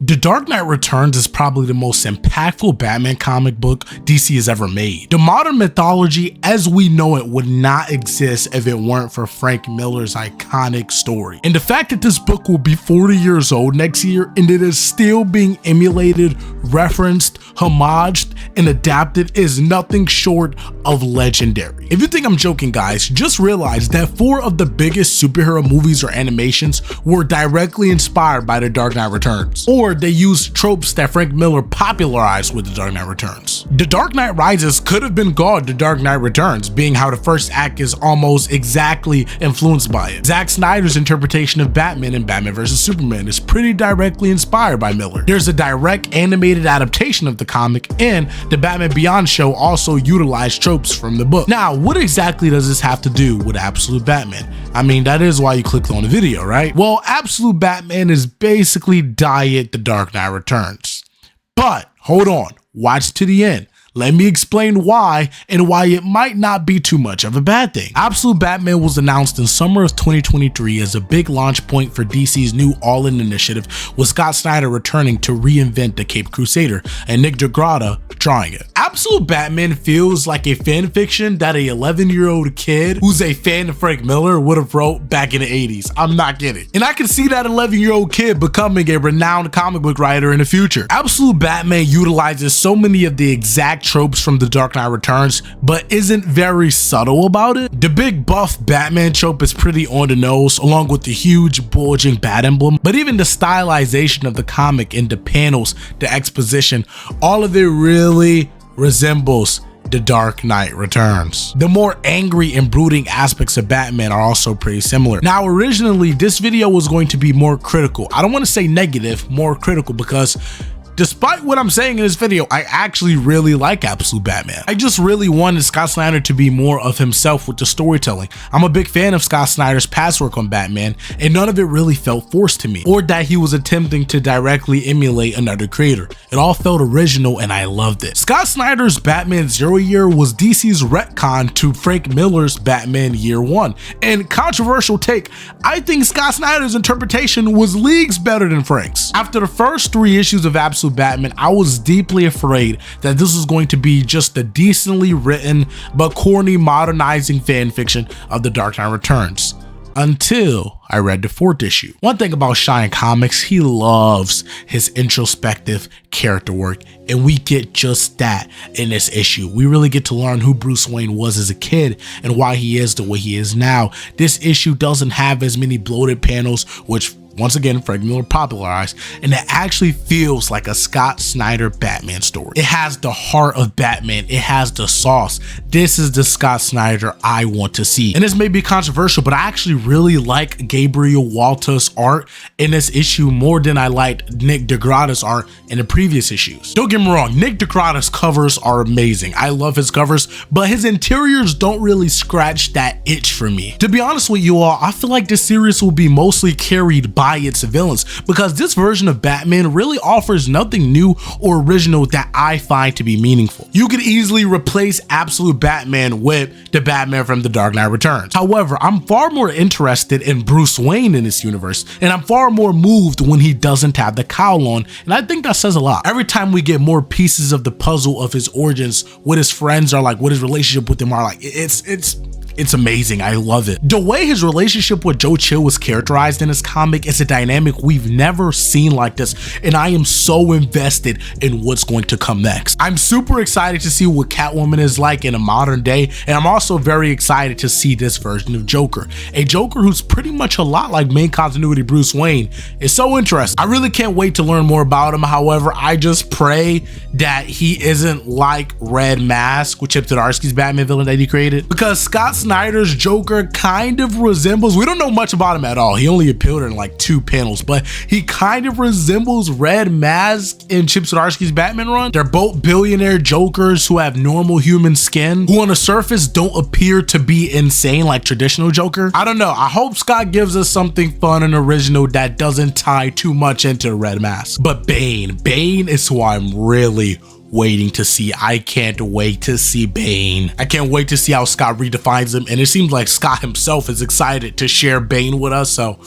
The Dark Knight Returns is probably the most impactful Batman comic book DC has ever made. The modern mythology as we know it would not exist if it weren't for Frank Miller's iconic story. And the fact that this book will be 40 years old next year and it is still being emulated, referenced, homaged, and adapted is nothing short of legendary. If you think I'm joking, guys, just realize that 4 of the biggest superhero movies or animations were directly inspired by The Dark Knight Returns, or they used tropes that Frank Miller popularized with The Dark Knight Returns. The Dark Knight Rises could have been called The Dark Knight Returns, being how the first act is almost exactly influenced by it. Zack Snyder's interpretation of Batman in Batman vs Superman is pretty directly inspired by Miller. There's a direct animated adaptation of the comic, and the Batman Beyond show also utilized tropes from the book. Now, what exactly does this have to do with Absolute Batman? I mean, that is why you clicked on the video, right? Well, Absolute Batman is basically Diet The Dark Knight Returns. But hold on, watch to the end. Let me explain why and why it might not be too much of a bad thing. Absolute Batman was announced in summer of 2023 as a big launch point for DC's new All-In initiative, with Scott Snyder returning to reinvent the Caped Crusader and Nick DeGratta drawing it. Absolute Batman feels like a fan fiction that a 11-year-old kid who's a fan of Frank Miller would have wrote back in the 80s. I'm not kidding. And I can see that 11-year-old kid becoming a renowned comic book writer in the future. Absolute Batman utilizes so many of the exact tropes from The Dark Knight Returns, but isn't very subtle about it. The big buff Batman trope is pretty on the nose, along with the huge bulging bat emblem, but even the stylization of the comic and the panels, the exposition, all of it really resembles The Dark Knight Returns. The more angry and brooding aspects of Batman are also pretty similar. Now, originally, this video was going to be more critical. I don't want to say negative, more critical, because despite what I'm saying in this video, I actually really like Absolute Batman. I just really wanted Scott Snyder to be more of himself with the storytelling. I'm a big fan of Scott Snyder's past work on Batman, and none of it really felt forced to me, or that he was attempting to directly emulate another creator. It all felt original and I loved it. Scott Snyder's Batman Zero Year was DC's retcon to Frank Miller's Batman Year One. And controversial take, I think Scott Snyder's interpretation was leagues better than Frank's. After the first 3 issues of Absolute Batman, I was deeply afraid that this was going to be just a decently written but corny modernizing fan fiction of The Dark Knight Returns, until I read the 4th issue. One thing about Shine Comics, he loves his introspective character work, and we get just that in this issue. We really get to learn who Bruce Wayne was as a kid and why he is the way he is now. This issue doesn't have as many bloated panels, which once again Frank Miller popularized, and it actually feels like a Scott Snyder Batman story. It has the heart of Batman, it has the sauce. This is the Scott Snyder I want to see. And this may be controversial, but I actually really like Gabriel Walta's art in this issue more than I liked Nick DeGratta's art in the previous issues. Don't get me wrong, Nick DeGratta's covers are amazing. I love his covers, but his interiors don't really scratch that itch for me. To be honest with you all, I feel like this series will be mostly carried by its villains, because this version of Batman really offers nothing new or original that I find to be meaningful. You could easily replace Absolute Batman with the Batman from The Dark Knight Returns. However, I'm far more interested in Bruce Wayne in this universe, and I'm far more moved when he doesn't have the cowl on, and I think that says a lot. Every time we get more pieces of the puzzle of his origins, what his friends are like, what his relationship with them are like, it's amazing. I love it. The way his relationship with Joe Chill was characterized in this comic is a dynamic we've never seen like this, and I am so invested in what's going to come next. I'm super excited to see what Catwoman is like in a modern day, and I'm also very excited to see this version of Joker. A Joker who's pretty much a lot like main continuity Bruce Wayne. It's so interesting. I really can't wait to learn more about him. However, I just pray that he isn't like Red Mask, with Chip Zdarsky's Batman villain that he created, because Scott Snyder's Joker kind of resembles, we don't know much about him at all, he only appeared in like 2 panels, but he kind of resembles Red Mask in Chip Zdarsky's Batman run. They're both billionaire Jokers who have normal human skin, who on the surface don't appear to be insane like traditional Joker. I don't know, I hope Scott gives us something fun and original that doesn't tie too much into Red Mask. But Bane is who I'm really waiting to see. I can't wait to see Bane. I can't wait to see how Scott redefines him, and it seems like Scott himself is excited to share Bane with us, so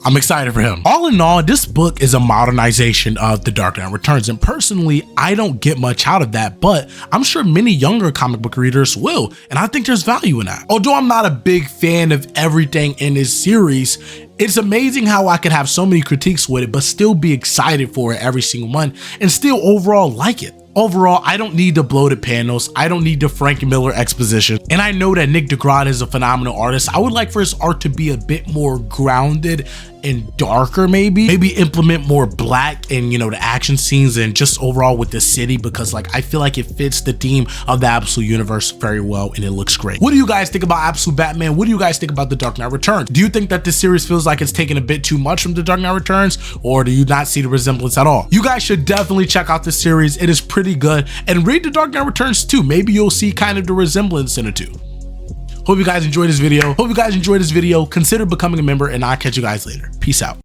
I'm excited for him. All in all, this book is a modernization of The Dark Knight Returns, and personally, I don't get much out of that, but I'm sure many younger comic book readers will, and I think there's value in that. Although I'm not a big fan of everything in this series, it's amazing how I could have so many critiques with it, but still be excited for it every single one, and still overall like it. Overall, I don't need the bloated panels, I don't need the Frank Miller exposition, and I know that Nick DeGraw is a phenomenal artist. I would like for his art to be a bit more grounded and darker, maybe implement more black in, you know, the action scenes and just overall with the city, because like I feel like it fits the theme of the Absolute Universe very well and it looks great. What do you guys think about Absolute Batman? What do you guys think about The Dark Knight Returns? Do you think that this series feels like it's taking a bit too much from The Dark Knight Returns, or do you not see the resemblance at all? You guys should definitely check out this series. It is pretty good, and read The Dark Knight Returns too. Maybe you'll see kind of the resemblance in the two. Hope you guys enjoyed this video. Consider becoming a member, and I'll catch you guys later. Peace out.